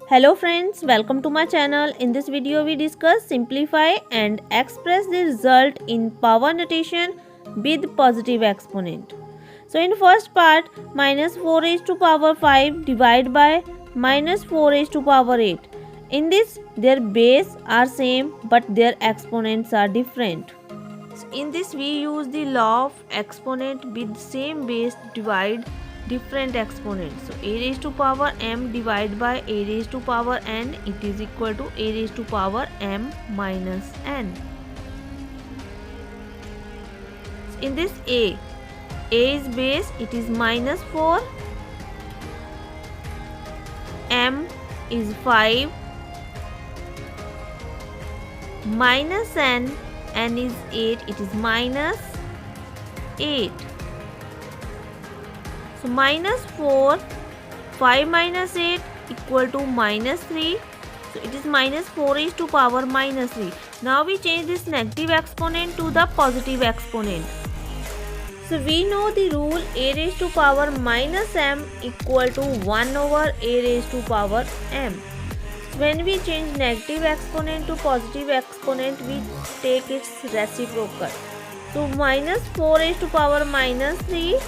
Hello friends, welcome to my channel. In this video we discuss, simplify and express the result in power notation with positive exponent. So in first part, minus 4 raised to power 5 divided by minus 4 raised to power 8. In this, their base are same but their exponents are different. So in this we use the law of exponent with same base divide different exponents. So a raised to power m divided by a raised to power n, it is equal to a raised to power m minus n. So in this a is base, it is minus 4, m is 5, minus n is 8, it is minus 8. So minus 4, 5 minus 8 equal to minus 3. So it is minus 4 raised to power minus 3. Now we change this negative exponent to the positive exponent. So we know the rule a raised to power minus m equal to 1 over a raised to power m. When we change negative exponent to positive exponent, we take its reciprocal. So minus 4 raised to power minus 3,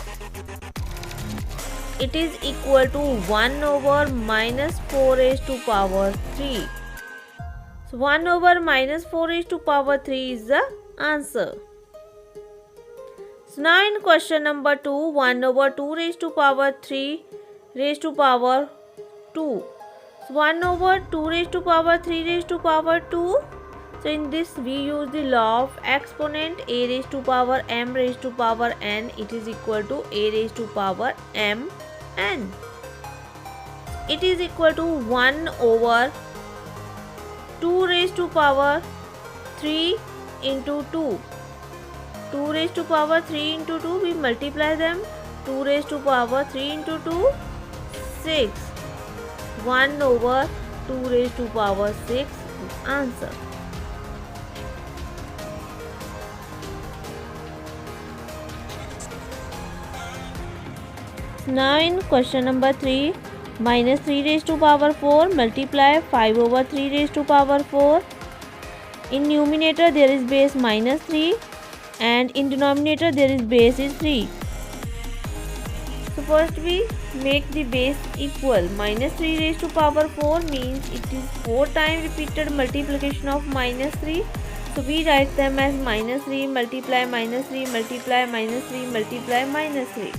it is equal to 1 over minus 4 raised to power 3. So 1 over minus 4 raised to power 3 is the answer. So now in question number 2, 1 over 2 raised to power 3 raised to power 2. So 1 over 2 raised to power 3 raised to power 2. So in this we use the law of exponent a raised to power m raised to power n, it is equal to a raised to power m n. It is equal to 1 over 2 raised to power 3 into 2. 2 raised to power 3 into 2, we multiply them. 2 raised to power 3 into 2, 6. 1 over 2 raised to power 6 is answer. Now in question number 3, minus 3 raised to power 4 multiply 5 over 3 raised to power 4. In numerator there is base minus 3 and in denominator there is base is 3. So first we make the base equal. Minus 3 raised to power 4 means it is 4 times repeated multiplication of minus 3. So we write them as minus 3 multiply minus 3 multiply minus 3 multiply minus 3.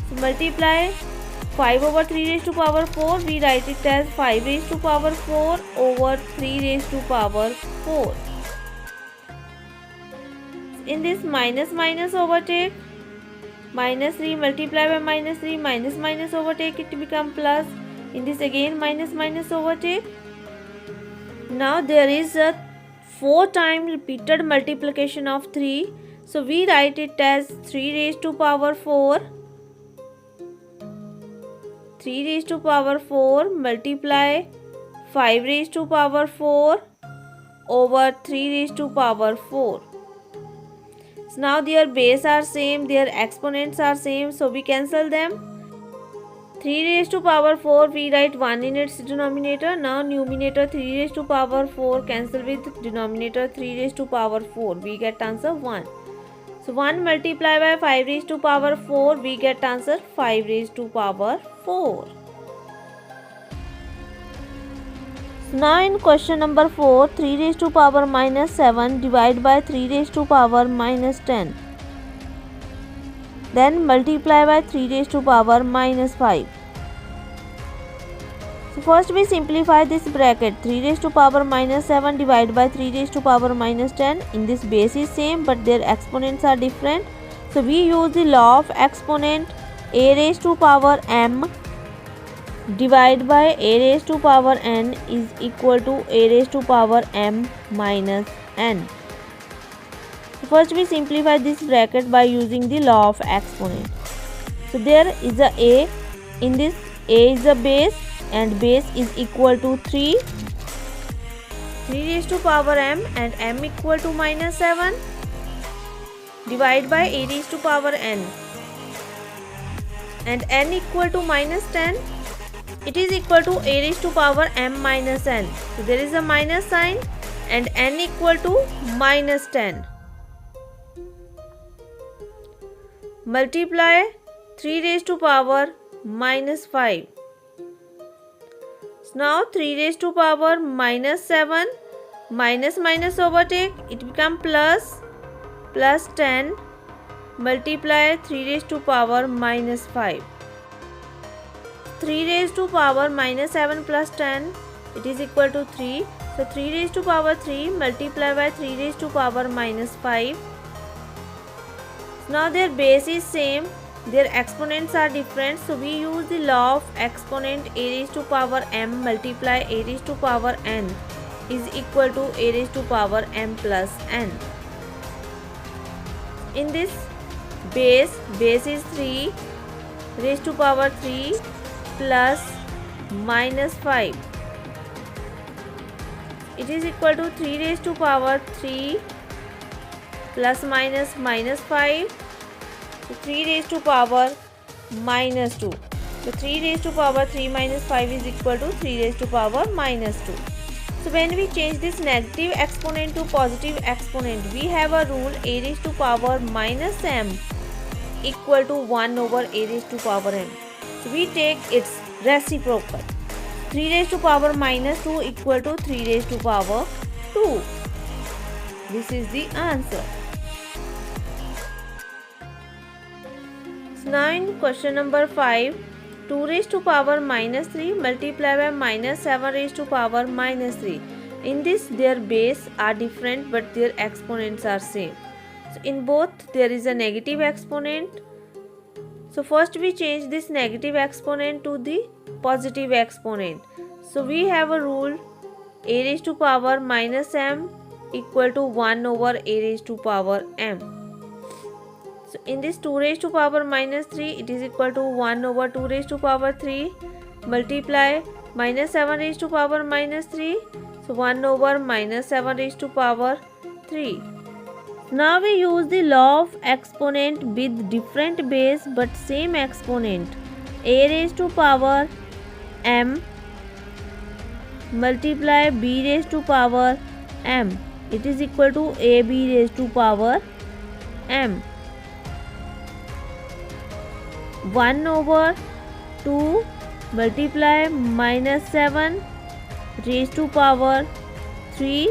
So multiply 5 over 3 raised to power 4, we write it as 5 raised to power 4 over 3 raised to power 4. In this minus minus overtake, minus 3 multiply by minus 3, minus minus overtake, it become plus. In this again minus minus overtake. Now there is a 4 times repeated multiplication of 3. So we write it as 3 raised to power 4. 3 raised to power 4 multiply 5 raised to power 4 over 3 raised to power 4. So now their base are same, their exponents are same, so we cancel them. 3 raised to power 4, we write 1 in its denominator. Now numerator 3 raised to power 4 cancel with denominator 3 raised to power 4, we get answer 1. So 1 multiply by 5 raised to power 4, we get answer 5 raised to power 4. So now in question number 4, 3 raised to power minus 7 divided by 3 raised to power minus 10. Then multiply by 3 raised to power minus 5. So first we simplify this bracket. 3 raised to power minus 7 divided by 3 raised to power minus 10. In this base is same but their exponents are different. So we use the law of exponent a raised to power m divided by a raised to power n is equal to a raised to power m minus n. So first we simplify this bracket by using the law of exponent. So there is a, in this a is a base and base is equal to 3. 3 raised to power m and m equal to minus 7 divided by a raised to power n and n equal to minus 10. it is equal to a raised to power m minus n. So there is a minus sign and n equal to minus 10. Multiply 3 raised to power minus 5. So now 3 raised to power minus 7, minus minus overtake, it become plus 10, multiply 3 raised to power minus 5. 3 raised to power minus 7 plus 10, it is equal to 3. So 3 raised to power 3 multiply by 3 raised to power minus 5. Now their base is same, their exponents are different, so we use the law of exponent. A raised to power m multiply a raised to power n is equal to a raised to power m plus n. In this base is 3 raised to power 3 plus minus 5. It is equal to 3 raised to power 3 plus minus 5. So 3 raised to power minus 2. So 3 raised to power 3 minus 5 is equal to 3 raised to power minus 2. So when we change this negative exponent to positive exponent, we have a rule a raised to power minus m equal to 1 over a raised to power m. So we take its reciprocal. 3 raised to power minus 2 equal to 3 raised to power 2. This is the answer. So now in question number 5, 2 raised to power minus 3 multiply by minus 7 raised to power minus 3. In this their base are different but their exponents are same. So in both there is a negative exponent. So first we change this negative exponent to the positive exponent. So we have a rule a raised to power minus m equal to 1 over a raised to power m. So in this 2 raised to power minus 3 it is equal to 1 over 2 raised to power 3 multiply minus 7 raised to power minus 3. So 1 over minus 7 raised to power 3. Now we use the law of exponent with different base but same exponent. A raised to power m multiply b raised to power m. It is equal to ab raised to power m. 1 over 2 multiply minus 7 raised to power 3.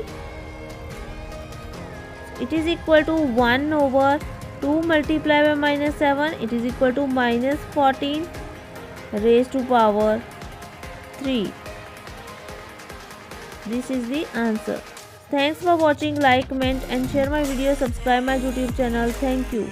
It is equal to 1 over 2 multiply by minus 7. It is equal to minus 14 raised to power 3. This is the answer. Thanks for watching. Like, comment and share my video. Subscribe my YouTube channel. Thank you.